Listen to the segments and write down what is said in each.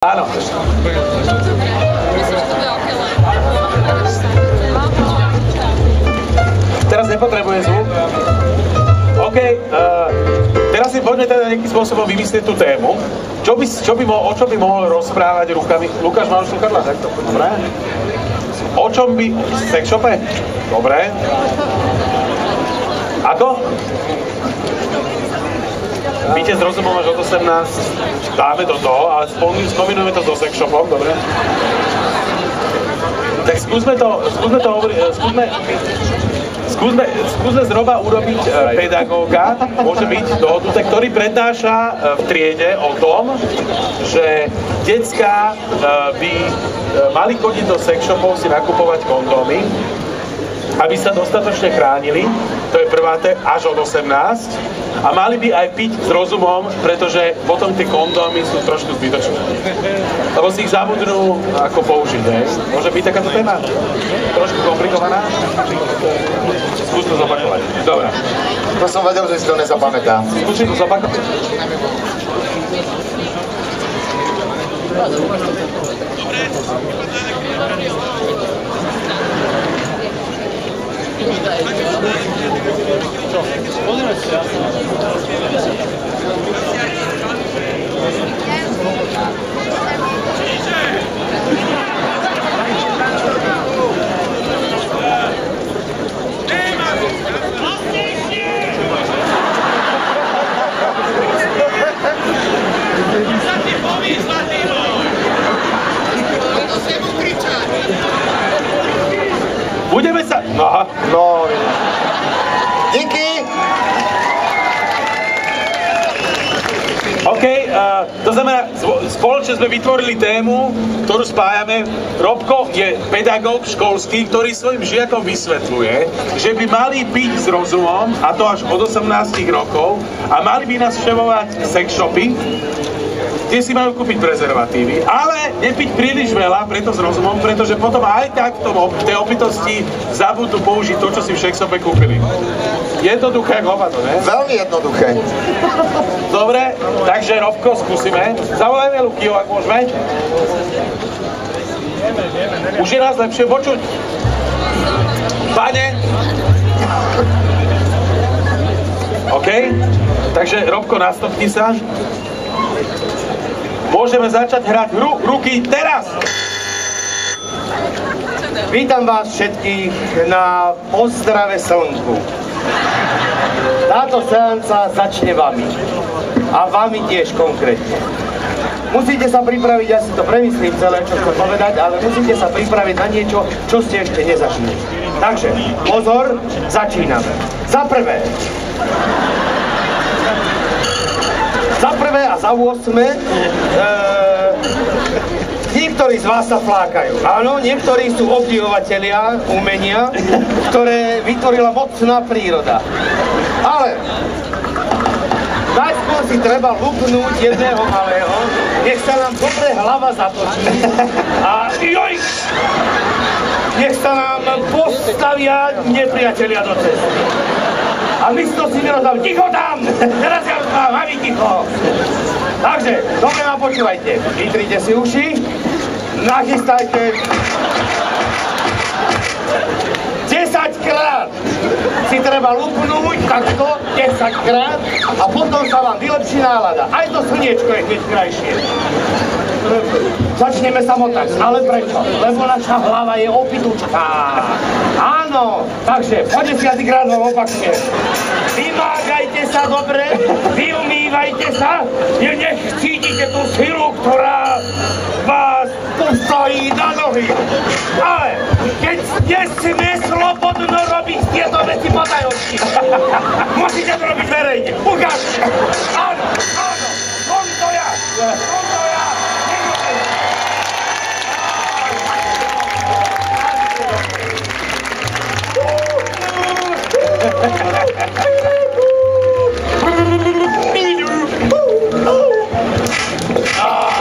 Áno. Teraz nepotrebuje zvuk. OK, teraz si poďme teda nejakým spôsobom vymyslieť tú tému. O čom by mohol rozprávať rukami? Lukáš, máš slúchadlá? Takto, dobre. O čom by... Sex shope? Dobre. Ako? Víte, s rozumom až od 18 dáme do toho, ale spomenujeme to so sex shopom, dobre? Tak skúsme zhruba urobiť pedagóga, môže byť dohodnuté, ktorý prednáša v triede o tom, že decká by mali chodiť do sex shopov si nakupovať kondómy, aby sa dostatočne chránili, to je prvá až od 18, a mali by aj piť s rozumom, pretože potom tie kondómy sú trošku zbytočné. Lebo si ich zabudnú ako použiť, ne? Môže byť takáto téma? Trošku komplikovaná? Skús to zopakovať. Dobre. To som vedel, že si to nezapamätá. Skúsi to zopakovať. Budeme sa... No... Díky! OK, to znamená, spoločne sme vytvorili tému, ktorú spájame. Robko je pedagóg školský, ktorý svojim žiakom vysvetľuje, že by mali piť s rozumom, a to až od 18 rokov, a mali by nás vševovať sex shopy, kde si majú kúpiť prezervatívy, ale nepiť príliš veľa, preto s rozumom, pretože potom aj tak v tej opitosti zabudnú použiť to, čo si v sex shope kúpili. Jednoduché ako hovado, ne? Veľmi jednoduché. Dobre, takže Robko, skúsime. Zavolajme Lukiho, ak môžeme. Už je nás lepšie počuť. Pane. OK, takže Robko, nastopni sa. Môžeme začať hrať hru Ruky teraz! Vítam vás všetkých na Pozdrave slnku. Táto seanca začne vami. A vami tiež konkrétne. Musíte sa pripraviť, ja si to premyslím celé, čo chcem povedať, ale musíte sa pripraviť na niečo, čo ste ešte nezažili. Takže, pozor, začíname. Za prvé a za 8. Niektorí z vás sa flákajú. Áno, niektorí sú obdivovatelia umenia, ktoré vytvorila mocná príroda. Ale najskôr si treba lupnúť jedného malého, nech sa nám dobre hlava zatočí a joj! Nech sa nám postavia nepriatelia do cesty. A my si to si nerozdávam. Ticho tam! Teraz ja rozdávam, a vy ticho! Takže, dobre ma počúvajte. Vytrite si uši, nachystajte. 10 krát si treba lupnúť, takto, 10 krát, a potom sa vám vylepší nálada. Aj to slniečko je hneď krajšie. Začneme sa motať, ale prečo? Lebo naša hlava je opitučká. Áno, takže po 10 krát vám opakujem. Vymágajte sa dobre, vyumývajte sa, nech cítite tú silu, ktorá vás postojí na nohy. Ale keď nesmie slobodno robiť tieto veci potajomky, musíte to robiť verejne. Ukážte. Áno, som to ja.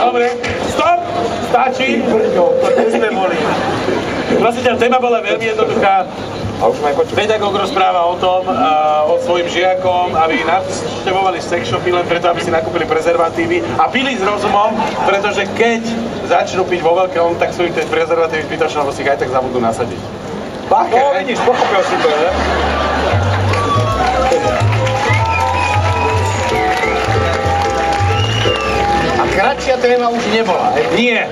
Dobre, stop! Stačí? Kde sme boli? Prosím ťa, téma bola veľmi jednoduchá. Pedagóg rozpráva o tom, o svojim žiakom, aby navštevovali sex shopy len preto, aby si nakúpili prezervatívy a pili s rozumom, pretože keď začnú piť vo veľkom, tak sú ich tie prezervatívy zbytočné, lebo si ich aj tak zabudnú nasadiť. Baché, no, vidíš, pochopil si to, ne? Kratšia téma už nebola. Nie.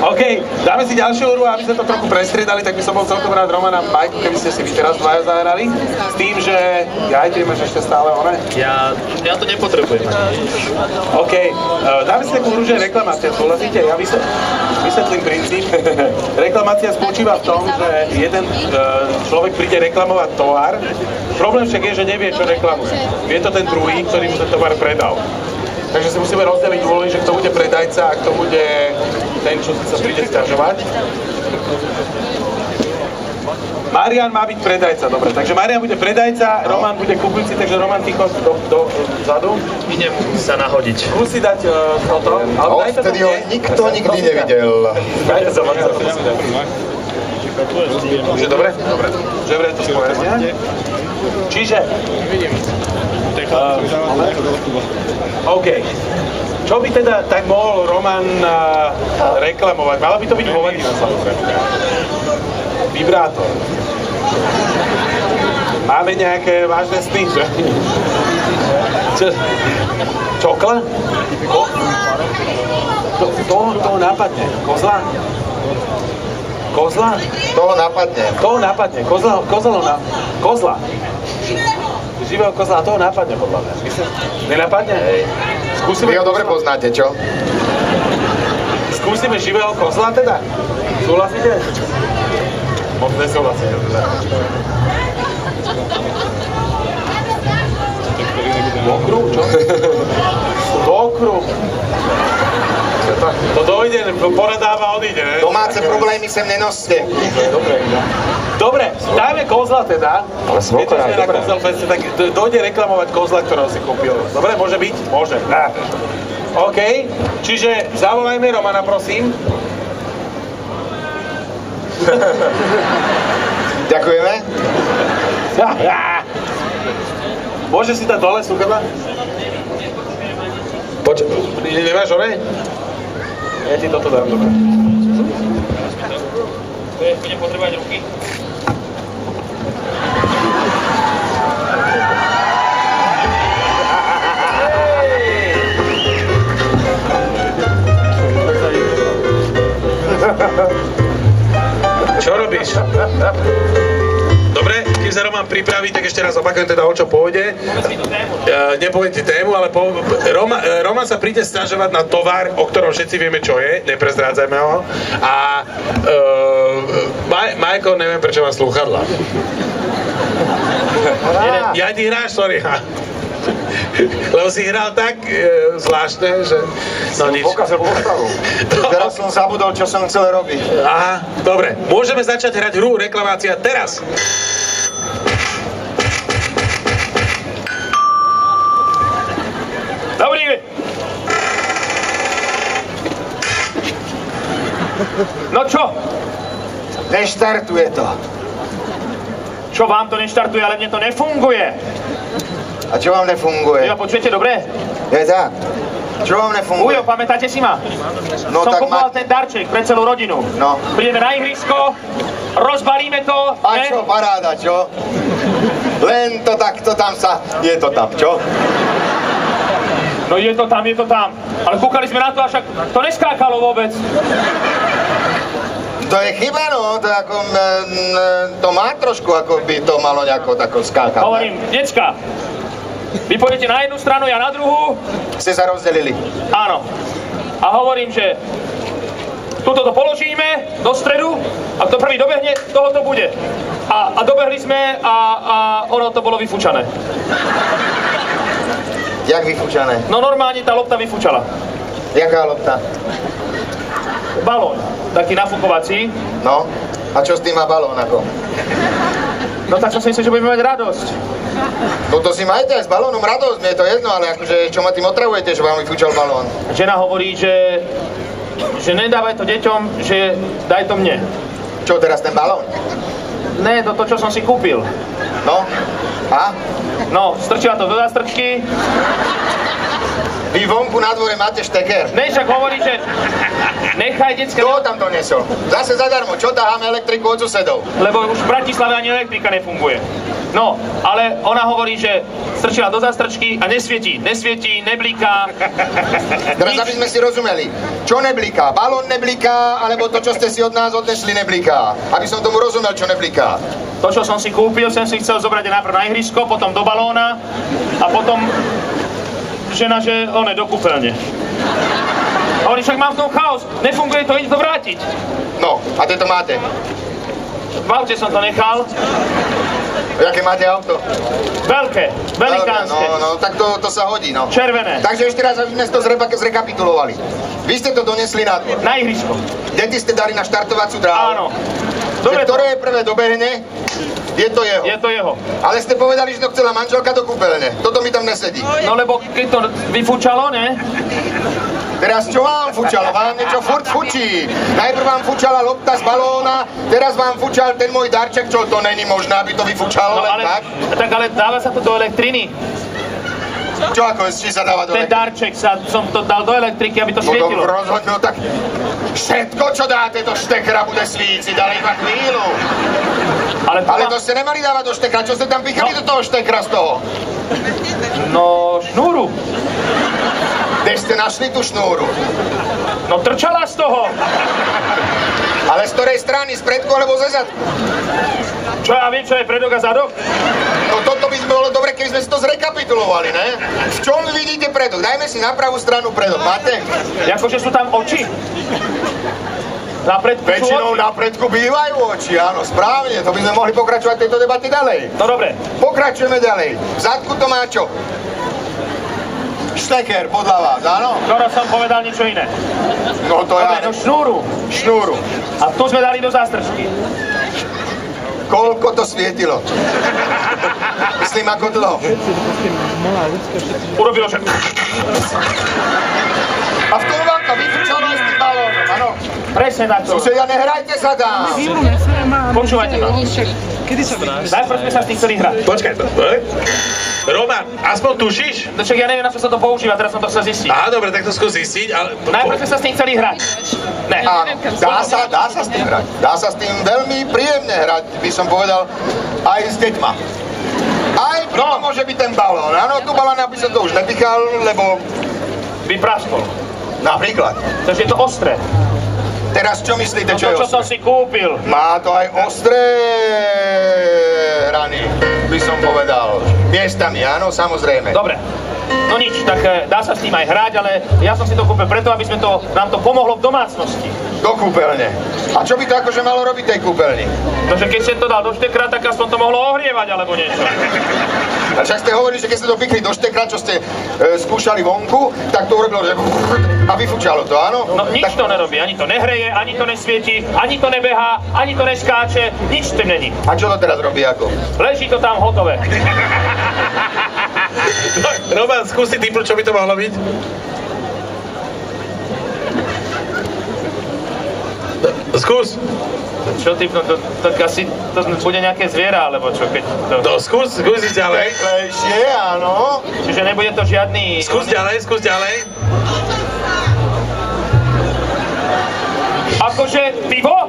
OK, dáme si ďalšiu hru, aby sme to trochu prestriedali, tak by som bol celkom rád Roman a Majku, keby ste si vy teraz dvaja zahrali. S tým, že ja aj ty máš ešte stále one. Ja to nepotrebujem. OK, dáme si takú hru, že reklamácia, súhlasíte? Ja vysvetlím princíp. Reklamácia spočíva v tom, že jeden človek príde reklamovať tovar. Problém však je, že nevie, čo reklamuje. Vie to ten druhý, ktorý mu ten tovar predal. Takže si musíme rozdeliť úlohy, že kto bude predajca a kto bude ten, čo sa príde sťažovať. Marian má byť predajca, dobre. Takže Marian bude predajca, Roman bude kúpici, takže Roman ticho dozadu. Idem sa nahodiť. Musí dať toto. Odtedy ho nikto nikdy nevidel. Dajte sa vám sa dať. Už je dobre? Dobre. Dobre, to spojasne. Čiže... OK. Čo by teda tak mohol Roman reklamovať? Mala by to byť hovadina, samozrejme. Vibrátor. Máme nejaké vážne sny, že? Čokla? Toho napadne. Kozla? Kozla? Toho napadne. Toho napadne. Kozla. Živého kozla, a toho napadne podľa mňa. Nenapadne? Skúsime... Vy ho dobre poznáte, čo? Skúsime živého kozla teda? Súhlasíte? Moc nesúhlasíte teda. Okruh, čo? Okruh. To dojde, poradáva, odíde, ne? Domáce problémy sem nenoste. Dobre, dajme kozla teda. Ale smokora je dobré. Tak dojde reklamovať kozla, ktorého si kúpil. Dobre, môže byť? Môže. OK, čiže zavolajme Romana, prosím. Ďakujeme. Môžeš si dať dole, súkrba? Nemáš hore? Ja ti toto dám, dobre. Budem potrebovať ruky. Čo robíš? Dobre, keď sa Roman pripraví, tak ešte raz opakujem teda, o čo pôjde. Nepoviem ti tému, ale Roman sa príde sťažovať na tovar, o ktorom všetci vieme, čo je, neprezrádzajme ho. A Majko, neviem, prečo má slúchadlá. Ja ti hráš, sorry. Lebo si hral tak zvláštne, že... No nič. Pokazil postavu. Teraz som zabudol, čo som chcel robiť. Aha, dobre. Môžeme začať hrať hru reklamácia teraz. Dobrý deň. No čo? Neštartuje to. Čo vám to neštartuje, ale mne to nefunguje. A čo vám nefunguje? Ja, počujete dobre? Je tak. Čo vám nefunguje? Ujo, pamätáte si ma? No, som tak kupoval ten darček pre celú rodinu. No. Prídeme na ihrisko, rozbalíme to. A čo, paráda, čo? Len to takto tam sa... Je to tam, čo? No je to tam. Ale kúkali sme na to a však to neskákalo vôbec. To je chyba, no, to ako, to má trošku, ako by to malo nejako tako skákať. Hovorím, decka, vy pôjdete na jednu stranu, ja na druhú. Ste sa rozdelili. Áno. A hovorím, že tuto to položíme do stredu a kto prvý dobehne, toho to bude. A dobehli sme a ono to bolo vyfúčané. Jak vyfúčané? No normálne tá lopta vyfúčala. Jaká lopta? Balón, taký nafukovací. No, a čo s tým má balón ako? No tak som si myslel, že budeme mať radosť. No to si majte aj s balónom radosť, mne je to jedno, ale akože čo ma tým otravujete, že vám vyfúčal balón? Žena hovorí, že nedávaj to deťom, že daj to mne. Čo teraz ten balón? Ne, to čo som si kúpil. No, a? No, strčila to do zástrčky. Vy vonku na dvore máte šteker. Ne, však hovorí, že nechaj decka... Kto ho tam donesol? Zase zadarmo, čo taháme elektriku od susedov? Lebo už v Bratislave ani elektrika nefunguje. No, ale ona hovorí, že strčila do zástrčky a nesvietí, nebliká. Teraz aby sme si rozumeli, čo nebliká? Balón nebliká, alebo to, čo ste si od nás odnesli, nebliká? Aby som tomu rozumel, čo nebliká. To, čo som si kúpil, som si chcel zobrať najprv na ihrisko, potom do balóna a potom žena, že one do kúpeľne. Hovorí, však mám v tom chaos, nefunguje to, ide to vrátiť. No, a kde to máte? V aute som to nechal. Jaké máte auto? Veľké, velikánske. No, tak to sa hodí, no. Červené. Takže ešte raz, aby sme to zrekapitulovali. Vy ste to donesli na dvor. Na ihrisko. Deti ste dali na štartovacú dráhu. Áno. Dobre, ktoré prvé dobehne, je to jeho. Je to jeho. Ale ste povedali, že to chcela manželka do kúpeľne. Toto mi tam nesedí. No lebo keď to vyfúčalo, ne? Teraz čo vám fúčalo? Vám niečo furt fučí. Najprv vám fúčala lopta z balóna, teraz vám fúčal ten môj darček, čo to není možné, aby to vyfúčalo len tak. Tak ale dáva sa to do elektriny. Čo ako, či sa dáva do Ten darček som to dal do elektriky, aby to svietilo. No tak všetko, čo dáte do štekra, bude svíciť, ale iba chvíľu. Ale to ste nemali dávať do štekra, čo ste tam pichali do toho štekra z toho? No, šnúru. Kde ste našli tú šnúru? No trčala z toho. Ale z ktorej strany? Z predku alebo ze zadku? Čo ja viem, čo je predok a zadok? No toto by bolo dobre, keby sme si to zrekapitulovali, ne? V čom vidíte predok? Dajme si na pravú stranu predok, máte? Jakože sú tam oči? Na predku väčšinou na predku bývajú oči, áno, správne. To by sme mohli pokračovať tejto debaty ďalej. No dobre. Pokračujeme ďalej. V zadku to má čo? Šteker, podľa vás, áno? Skoro som povedal niečo iné. No to dobre, ja... no šnúru. Šnúru. A tu sme dali do zástrčky. Koľko to svietilo? Myslím, ako dlho? Urobilo, že... A v tom vám to vyfúčalo aj s tým balónom, áno? Presne takto. Susedia, nehrajte sa tam! Počúvajte ma. Najprv sme sa s tým chceli hrať. Počkaj to. Roman, aspoň tušíš? No však ja neviem, na čo sa to používa, teraz som to chcel zistiť. Á, dobre, tak to skús zistiť, ale... Najprv sme sa s tým chceli hrať. Ne. Áno, dá sa s tým hrať. Dá sa s tým veľmi príjemne hrať, by som povedal, aj s deťma. Aj to môže byť ten balón. Áno, tu balón, aby som to už nepichal, lebo... By praskol. Napríklad. Takže je to ostré. Teraz čo myslíte, No čo je to, čo ostré? som si kúpil. Má to aj ostré rany, by som povedal. Miestami, áno, samozrejme. Dobre. No nič, tak dá sa s tým aj hrať, ale ja som si to kúpil preto, aby nám to pomohlo v domácnosti. Do kúpeľne. A čo by to akože malo robiť tej kúpeľni? No, že keď ste to dal do štekra, tak aspoň to mohlo ohrievať, alebo niečo. A však ste hovorili, že keď ste to pichli do štekra, čo ste skúšali vonku, tak to urobilo, že a vyfúčalo to, áno? No nič tak... to nerobí, ani to nehreje, ani to nesvieti, ani to nebehá, ani to neskáče, nič s tým není. A čo to teraz robí ako? Leží to tam hotové. Roman, skúsi typnúť, čo by to mohlo byť? Skús. Čo typnúť, tak asi to bude nejaké zviera, alebo čo, keď to... No, skús ísť ďalej. Rýchlejšie, áno. Čiže nebude to žiadny... Skús ďalej. Akože pivo?